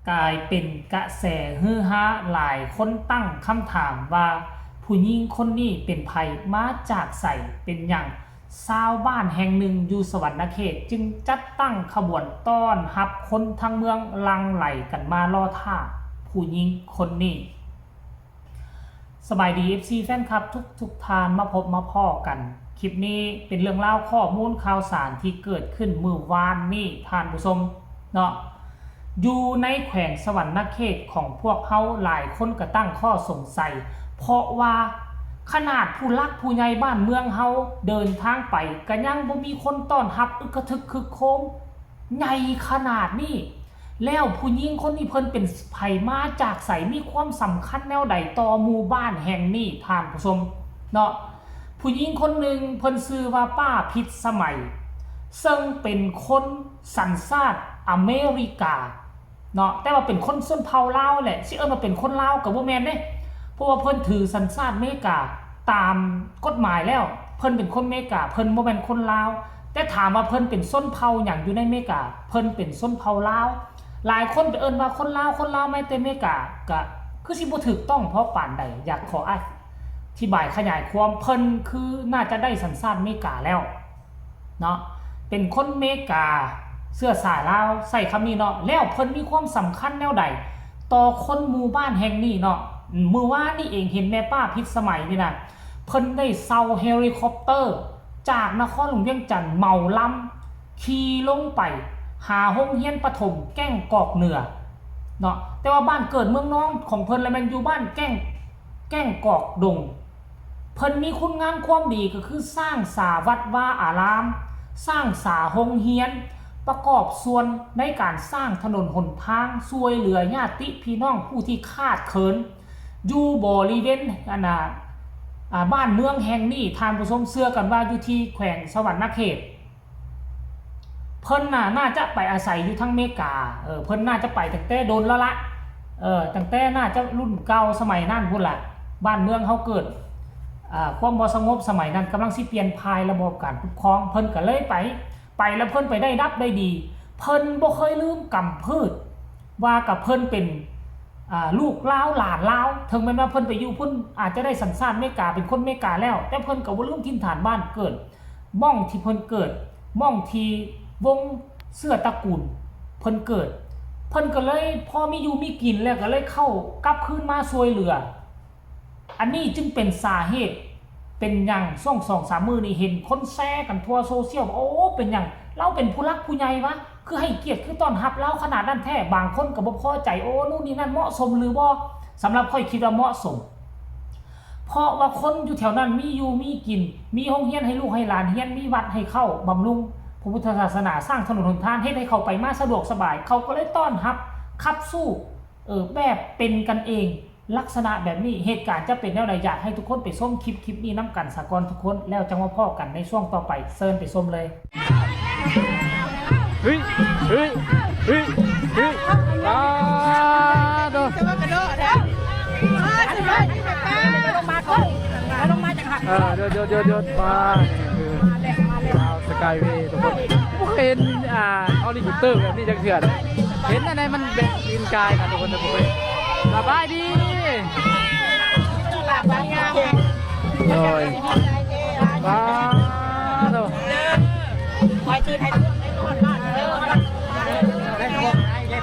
กลายเป็นกระแสฮือฮาหลายคนตั้งคำถามว่าผู้หญิงคนนี้เป็นไผมาจากไสเป็นอย่างชาวบ้านแห่งหนึ่งอยู่สวรรณเขตจึงจัดตั้งขบวนต้อนรับคนทั้งเมืองลังไหลกันมารอท่าผู้หญิงคนนี้สบายดี FC แฟนคลับทุกทานมาพบมาพ่อกันคลิปนี้เป็นเรื่องเล่าข้อมูลข่าวสารที่เกิดขึ้นเมื่อวานนี้ท่านผู้ชมเนาะอยู่ในแขวงสวรรณเขตของพวกเขาหลายคนก็ตั้งข้อสงสัยเพราะว่าขนาดผู้ลักผู้ใหญ่บ้านเมืองเฮาเดินทางไปก็ยังบ่มีคนต้อนรับอึกกระทึกคึกโคมใหญ่ขนาดนี้แล้วผู้หญิงคนนี้เพิ่นเป็นไผมาจากไสมีความสำคัญแนวใดต่อหมู่บ้านแห่งนี้ท่านผู้ชมเนาะผู้หญิงคนหนึ่งเพิ่นชื่อว่าป้าพิษสมัยซึ่งเป็นคนสัญชาติอเมริกาเนาะแต่ว่าเป็นคนชนเผ่าลาวแหละสิมาเป็นคนลาวก็บ่แม่นเด้เพราะว่าเพิ่นถือสัญชาติอเมริกาตามกฎหมายแล้วเพิ่นเป็นคนอเมริกาเพิ่นบ่แม่นคนลาวแต่ถามว่าเพิ่นเป็นชนเผ่าหยังอยู่ในอเมริกาเพิ่นเป็นชนเผ่าลาวหลายคนไปเอิ้นว่าคนลาวไม่แต่อเมริกาก็คือสิบ่ถูกต้องเพราะปานใดอยากขออธิบายขยายความเพิ่นคือน่าจะได้สัญชาติอเมริกาแล้วเนาะเป็นคนอเมริกาเสื้อสายลาวใส่คำนี้เนาะแล้วเพิ่นมีความสำคัญแนวใดต่อคนหมู่บ้านแห่งนี้เนาะเมื่อวานนี่เองเห็นแม่ป้าพิษสมัยนี่นะเพิ่นได้เซาเฮลิคอปเตอร์จากนครหลวงเวียงจันทน์เหมาลำขี่ลงไปหาโรงเรียนประถมแก้งกอกเหนือเนาะแต่ว่าบ้านเกิดเมืองน้องของเพิ่นแล้วมันอยู่บ้านแก้งกอกดงเพิ่นมีคุณงามความดีก็คือสร้างสาวัดว่าอารามสร้างสาโรงเรียนประกอบส่วนในการสร้างถนนหนทางช่วยเหลือญาติพี่น้องผู้ที่ขาดเขินอยู่บริเวณบ้านเมืองแห่งนี้ท่านผู้ชมเชื่อกันว่าอยู่ที่แขวงสวรรณเขตเพิ่นน่าจะไปอาศัยอยู่ทั้งอเมริกาเพิ่นน่าจะไปตั้งแต่โดนแล้วละตั้งแต่น่าจะรุ่นเก่าสมัยนั้นพุ่นละบ้านเมืองเขาเกิดความบ่สงบสมัยนั้นกำลังสิเปลี่ยนภายระบบการปกครองเพิ่นก็เลยไปแล้วเพิ่นไปได้รับได้ดีเพิ่นบ่เคยลืมกำพืชว่ากับเพิ่นเป็นลูกลาวหลานลาวถึงแม้ว่าเพิ่นไปอยู่พุ่นอาจจะได้สัญชาติอเมริกาเป็นคนอเมริกาแล้วแต่เพิ่นก็บ่ลืมถิ่นฐานบ้านเกิดม่องที่เพิ่นเกิดม่องที่วงเสื้อตระกูลเพิ่นเกิดเพิ่นก็เลยพอมีอยู่มีกินแล้วก็เลยเข้ากลับคืนมาช่วยเหลืออันนี้จึงเป็นสาเหตุเป็นอย่าง2-3 มื้อนี่เห็นคนแชร์กันทั่วโซเชียลโอ้เป็นอย่างเราเป็นผู้รักผู้ใหญ่วะคือให้เกียรติคือต้อนรับเราขนาดนั้นแท้บางคนก็บ่พอใจโอ้นู่นนี่นั่นเหมาะสมหรือบ่สำหรับค่อยคิดว่าเหมาะสมเพราะว่าคนอยู่แถวนั้นมีอยู่มีกินมีโรงเรียนให้ลูกให้หลานเรียนมีวัดให้เข้าบำรุงพระพุทธศาสนาสร้างถนนหนทางให้เขาไปมาสะดวกสบายเขาก็เลยต้อนรับขับสู้แบบเป็นกันเองลักษณะแบบนี้เหตุการณ์จะเป็นแนวใดอยากให้ทุกคนไปส้มคลิปนี้น้ำกันสากลทุกคนแล้วจังว่าพ่อกันในช่วงต่อไปเซิร์นไปส้มเลยเฮ้ยดูจะมากระโดดนะลงมาก่อนลงมาจากหักเดี๋ยวมาสกายเวย์ทุกคนเห็นออลิมิเตอร์แบบนี้จะเถื่อนเห็นอะไรมันเป็นอินกายกันทุกคนทุกคนสบายดีโอ้ยว้าวดูคอยตื่นให้ตื่นให้นอนบ้านเด้อได้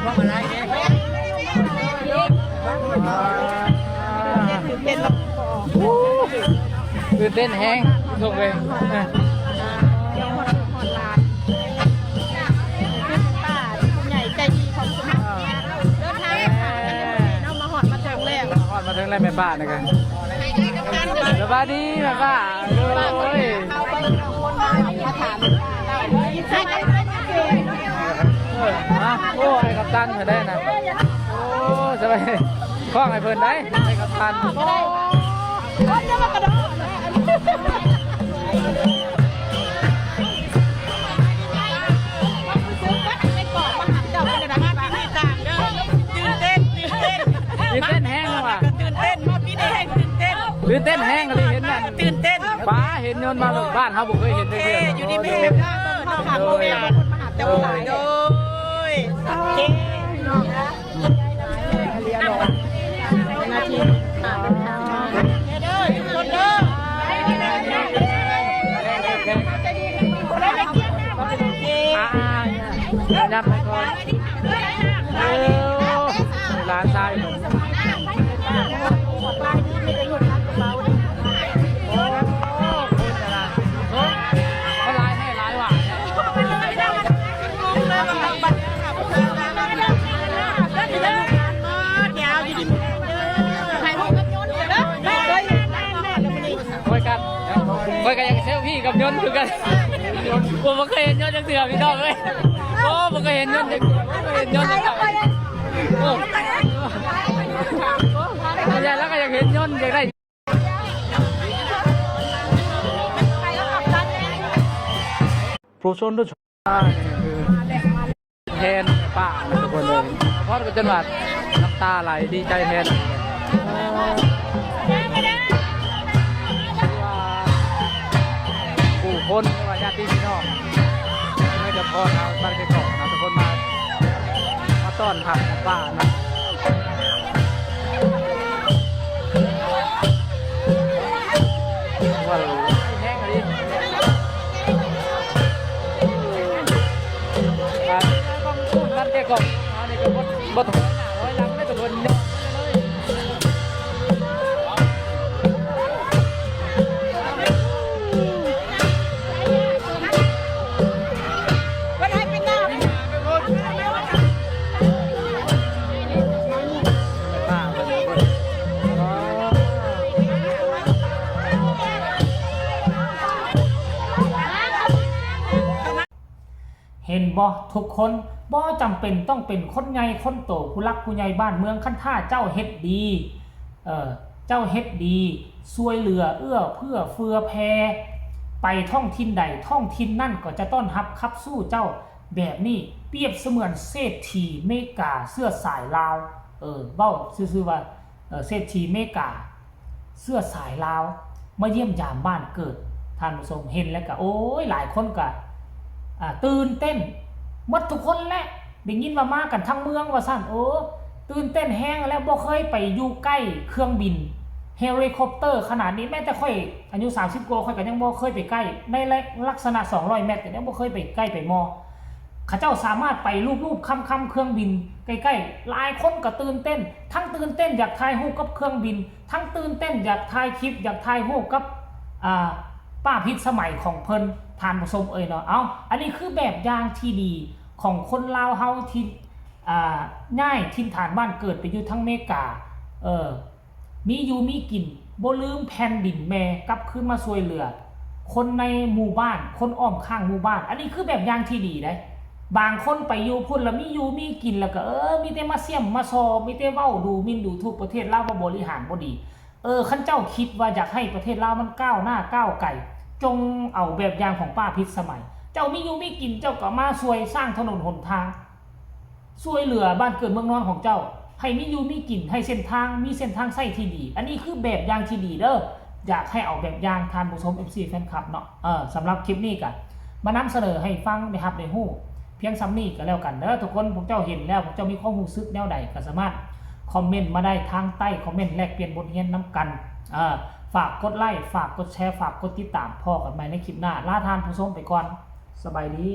พวกอะไรตื่นเต้นแห้งส่งเลยมาถึงแล้วแม่บ้านนะครับสวัสดีแม่บ้านโอ้ยมาถามโอ้ไอ้กัปตันเธอได้นะโอ้สบายคล้องไอ้เพิ่นได้ไอ้กัปตันโอ้จะมากระโดดตื่นเต้นแห้งแล้วว่ะตื่นเต้นมาพี่ได้ให้ตื่นเต้นแห้งเลยเห็นนั่นตื่นเต้นป้าเห็นยนต์มาบ้านเขาบอกเคยเห็นได้เพื่อนอยู่ดีไม่เห็นข้าวต้นข้าวขาโมเดลคนมหาเจ้าหลายโดยโอเค เรียนหรอนาทีเด้อคนเด้อยับไปก่อนร้านทรายผมเขาไล่ให้ไล่ว่ะคอยกันยังเซลฟี่กับยนต์คือกันผมไม่เคยเห็นยนต์จังเสือพี่น้องเลยโอ้ผมเคยเห็นยนต์จังเห็นยนต์จังโอ้ใหญ่แล้วก็ยังเห็นยนต์ยังได้โปรโซนด้วยแทนป้าทุกคนเลยเพราะจนว่าน้ำตาไหลดีใจแทนผู้คนว่าญาติพี่น้องไม่จะพอนะบ้านเก่านะทุกคนมาต้อนรับป้านะว่าแห้งอะไรต้องพูดบ้านเก่าอันนี้ก็บดถอยหน้าถอยหลังไม่ทุกคนเห็นบ่ทุกคนบ่จำเป็นต้องเป็นคนใหญ่คนโตผู้รักผู้ใหญ่บ้านเมืองคันท่าเจ้าเฮ็ดดีเจ้าเฮ็ดดีช่วยเหลือเอื้อเพื่อเฟือแผ่ไปท่องถิ่นใดท่องถิ่นนั่นก็จะต้อนรับขับสู้เจ้าแบบนี้เปรียบเสมือนเศรษฐีเมกาเสื้อสายลาวเว้าซื่อๆว่าเศรษฐีเมกาเสื้อสายลาวมาเยี่ยมยามบ้านเกิดท่านผู้ชมเห็นแล้วก็โอ้ยหลายคนก็ตื่นเต้นหมดทุกคนแหละได้ยินว่ามากันทั้งเมืองว่าซั่นตื่นเต้นแห้งแล้วบ่เคยไปอยู่ใกล้เครื่องบินเฮลิคอปเตอร์ขนาดนี้แม้แต่ค่อยอายุ30กว่าค่อยก็ยังบ่เคยไปใกล้ในลักษณะ200เมตรแต่ยังบ่เคยไปใกล้ไปมอเขาเจ้าสามารถไปรูปค่ำเครื่องบินใกล้ๆหลายคนก็ตื่นเต้นทั้งตื่นเต้นอยากถ่ายรูปกับเครื่องบินทั้งตื่นเต้นอยากถ่ายคลิปอยากถ่ายรูปกับป้าพิษสมัยของเพิ่นทานผสมเนาะอันนี้คือแบบอย่างที่ดีของคนลาวเฮาที่ง่ายทินฐานบ้านเกิดไปอยู่ทั้งเมกามีอยู่มีกินบ่ลืมแผ่นดินแม่กลับคืนมาช่วยเหลือคนในหมู่บ้านคนอ้อมข้างหมู่บ้านอันนี้คือแบบอย่างที่ดีได้บางคนไปอยู่พุ่นแล้วมีอยู่มีกินแล้วก็มีแต่มาเสี่ยมมาซอมีแต่เว้าดูหมิ่นดูถูกประเทศลาวว่าบริหารบ่ดีคันเจ้าคิดว่าอยากให้ประเทศลาวมันก้าวหน้าก้าวไกลจงเอาแบบอย่างของป้าพิษสมัยเจ้ามีอยู่มีกินเจ้าก็มาช่วยสร้างถนนหนทางช่วยเหลือบ้านเกิดเมืองนอนของเจ้าให้มีอยู่มีกินให้เส้นทางมีเส้นทางใช้ที่ดีอันนี้คือแบบอย่างที่ดีเด้ออยากให้เอาแบบอย่างทานผู้ชม FC แฟนคลับเนาะสำหรับคลิปนี้ก็มานำเสนอให้ฟังนะครับในฮู้เพียงซ้ำนี้ก็แล้วกันเด้อทุกคนพวกเจ้าเห็นแล้วพวกเจ้ามีความรู้สึกแนวใดก็สามารถคอมเมนต์มาได้ทางใต้คอมเมนต์แลกเปลี่ยนบทเรียนน้ำกันฝากกดไลค์ฝากกดแชร์ฝากกดติดตามพ่อกันใหม่ในคลิปหน้าลาทานผู้ชมไปก่อนสบายดี